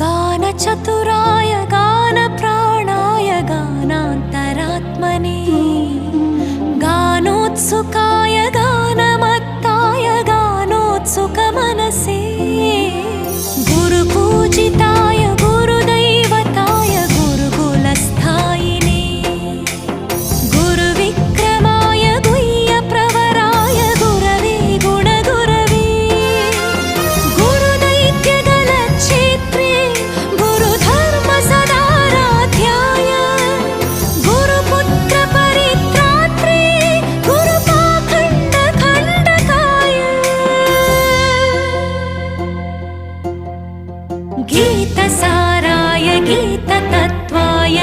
गानचतुराय गानप्राणाय गानान्तरात्मने गानोत्सुकाय गानमत्ताय गानोत्सुकमनसे गुरुपूजिताय गुरुदैवताय गुरुकुलस्थायिने गुरुविक्रमाय गुह्यप्रवराय गुरवे गुणगुरवे गुरुदैत्यगलच्छेत्रे गुरुधर्मसदाराध्याय गुरुपुत्रपरित्रात्रे गुरुपाखण्डखण्डकाय गीतसाराय गीततत्त्वाय